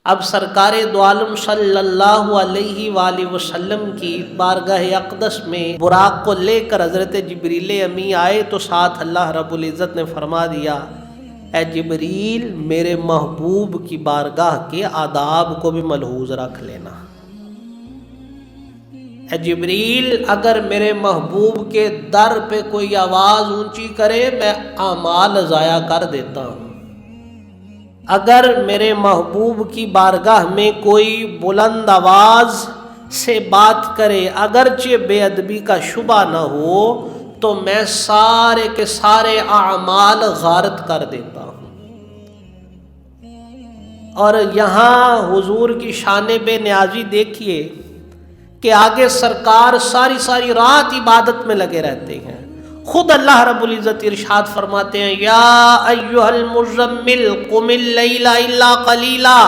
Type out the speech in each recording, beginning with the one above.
اب سرکار دو عالم صلی اللہ علیہ وآلہ وسلم کی بارگاہ اقدس میں براق کو لے کر حضرت جبریل امی آئے تو ساتھ اللہ رب العزت نے فرما دیا، اے جبریل میرے محبوب کی بارگاہ کے آداب کو بھی ملحوظ رکھ لینا۔ اے جبریل اگر میرے محبوب کے در پہ کوئی آواز اونچی کرے میں اعمال ضائع کر دیتا ہوں۔ اگر میرے محبوب کی بارگاہ میں کوئی بلند آواز سے بات کرے اگرچہ بے ادبی کا شبہ نہ ہو تو میں سارے کے سارے اعمال غارت کر دیتا ہوں۔ اور یہاں حضور کی شان بے نیازی دیکھیے کہ آگے سرکار ساری رات عبادت میں لگے رہتے ہیں۔ خود اللہ رب العزت ارشاد فرماتے ہیں، یا ایھا المزمل قم اللیل الا قلیلا،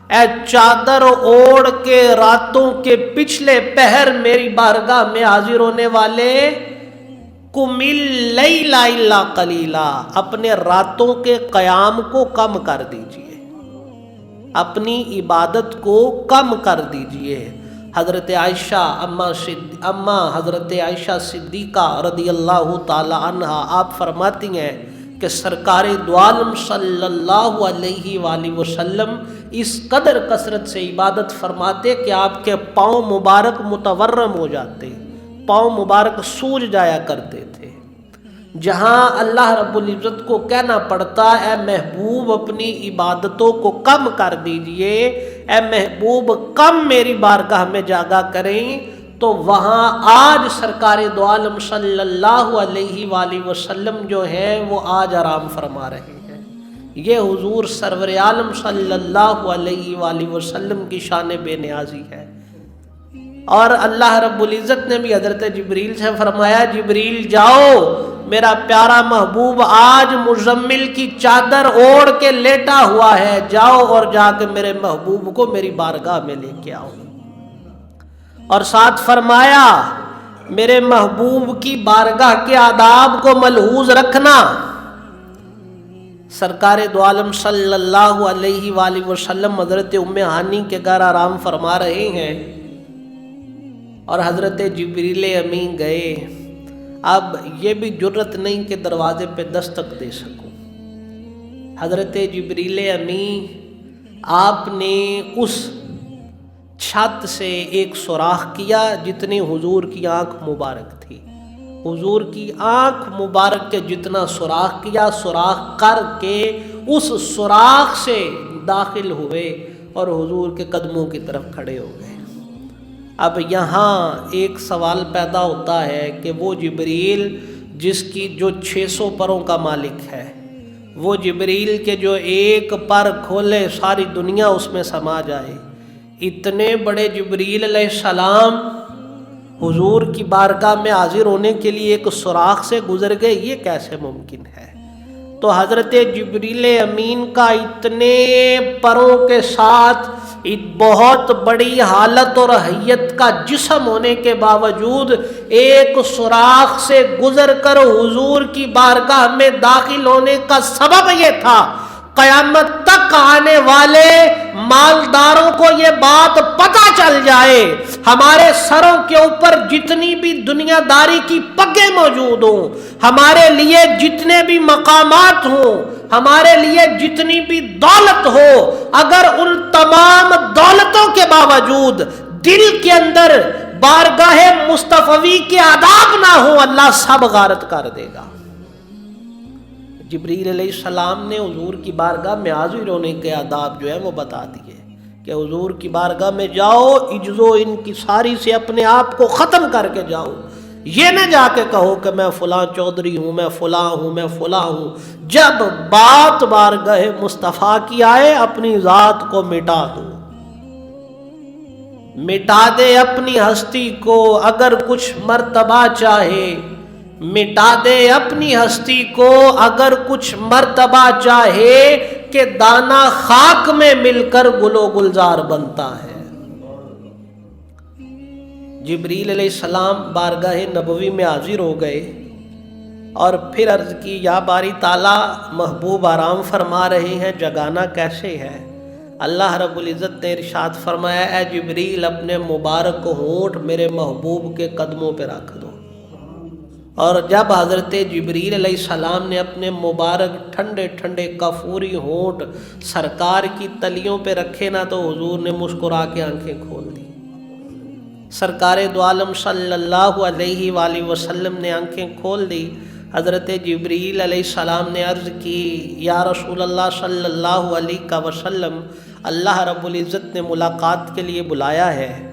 اے چادر اوڑھ کے راتوں کے پچھلے پہر میری بارگاہ میں حاضر ہونے والے، قم اللیل الا قلیلا، اپنے راتوں کے قیام کو کم کر دیجئے، اپنی عبادت کو کم کر دیجئے۔ حضرت عائشہ اما حضرت عائشہ صدیقہ رضی اللہ تعالی عنہا آپ فرماتی ہیں کہ سرکار دو عالم صلی اللہ علیہ وآلہ وسلم اس قدر کثرت سے عبادت فرماتے کہ آپ کے پاؤں مبارک متورم ہو جاتے، پاؤں مبارک سوج جایا کرتے تھے، جہاں اللہ رب العزت کو کہنا پڑتا اے محبوب اپنی عبادتوں کو کم کر دیجئے، اے محبوب کم میری بارگاہ میں جاگا کریں، تو وہاں آج سرکار دو عالم صلی اللہ علیہ وآلہ وسلم جو ہیں وہ آج آرام فرما رہے ہیں۔ یہ حضور سرور عالم صلی اللہ علیہ وآلہ وسلم کی شان بے نیازی ہے۔ اور اللہ رب العزت نے بھی حضرت جبریل سے فرمایا، جبریل جاؤ، میرا پیارا محبوب آج مزمل کی چادر اوڑھ کے لیٹا ہوا ہے، جاؤ اور جا کے میرے محبوب کو میری بارگاہ میں لے کے آؤ۔ اور ساتھ فرمایا میرے محبوب کی بارگاہ کے آداب کو ملحوظ رکھنا۔ سرکار دو عالم صلی اللہ علیہ وآلہ وسلم حضرت ام ہانی کے گھر آرام فرما رہے ہیں اور حضرت جبریل امین گئے۔ اب یہ بھی جرت نہیں کہ دروازے پہ دستک دے سکوں۔ حضرت جبریل امین آپ نے اس چھت سے ایک سوراخ کیا جتنی حضور کی آنکھ مبارک تھی، حضور کی آنکھ مبارک کے جتنا سوراخ کیا، سوراخ کر کے اس سوراخ سے داخل ہوئے اور حضور کے قدموں کی طرف کھڑے ہو گئے۔ اب یہاں ایک سوال پیدا ہوتا ہے کہ وہ جبریل جس کی جو 600 پروں کا مالک ہے، وہ جبریل کے جو ایک پر کھولے ساری دنیا اس میں سما جائے، اتنے بڑے جبریل علیہ السلام حضور کی بارگاہ میں حاضر ہونے کے لیے ایک سوراخ سے گزر گئے، یہ کیسے ممکن ہے؟ تو حضرت جبریل امین کا اتنے پروں کے ساتھ بہت بڑی حالت اور حیت کا جسم ہونے کے باوجود ایک سوراخ سے گزر کر حضور کی بارگاہ میں داخل ہونے کا سبب یہ تھا، قیامت تک آنے والے مالداروں کو یہ بات پتہ چل جائے، ہمارے سروں کے اوپر جتنی بھی دنیا داری کی پگیں موجود ہوں، ہمارے لیے جتنے بھی مقامات ہوں، ہمارے لیے جتنی بھی دولت ہو، اگر ان تمام دولتوں کے باوجود دل کے اندر بارگاہ مصطفی کے آداب نہ ہو، اللہ سب غارت کر دے گا۔ جبریل علیہ السلام نے حضور کی بارگاہ میں حاضر ہونے کے آداب جو ہے وہ بتا دیے کہ حضور کی بارگاہ میں جاؤ، عجز و انکساری سے اپنے آپ کو ختم کر کے جاؤ، یہ نہ جا کے کہو کہ میں فلاں چودھری ہوں، میں فلاں ہوں، میں فلاں ہوں۔ جب بات بارگاہ مصطفیٰ کی آئے اپنی ذات کو مٹا دو، مٹا دے اپنی ہستی کو، اگر کچھ مرتبہ چاہے مٹا دے اپنی ہستی کو، اگر کچھ مرتبہ چاہے کہ دانہ خاک میں مل کر گل و گلزار بنتا ہے۔ جبریل علیہ السلام بارگاہ نبوی میں حاضر ہو گئے اور پھر عرض کی، یا باری تعالیٰ محبوب آرام فرما رہے ہیں، جگانا کیسے ہے؟ اللہ رب العزت نے ارشاد فرمایا اے جبریل اپنے مبارک ہونٹ میرے محبوب کے قدموں پہ رکھ دو۔ اور جب حضرت جبریل علیہ السلام نے اپنے مبارک ٹھنڈے ٹھنڈے کافوری ہونٹ سرکار کی تلیوں پہ رکھے نا تو حضور نے مسکرا کے آنکھیں کھول دی۔ سرکار دو عالم صلی اللہ علیہ وآلہ وسلم نے آنکھیں کھول دی۔ حضرت جبریل علیہ السلام نے عرض کی یا رسول اللہ صلی اللہ علیہ وسلم، اللہ رب العزت نے ملاقات کے لیے بلایا ہے۔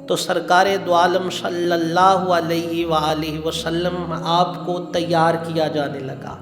تو سرکار دو عالم صلی اللہ علیہ وآلہ وسلم آپ کو تیار کیا جانے لگا۔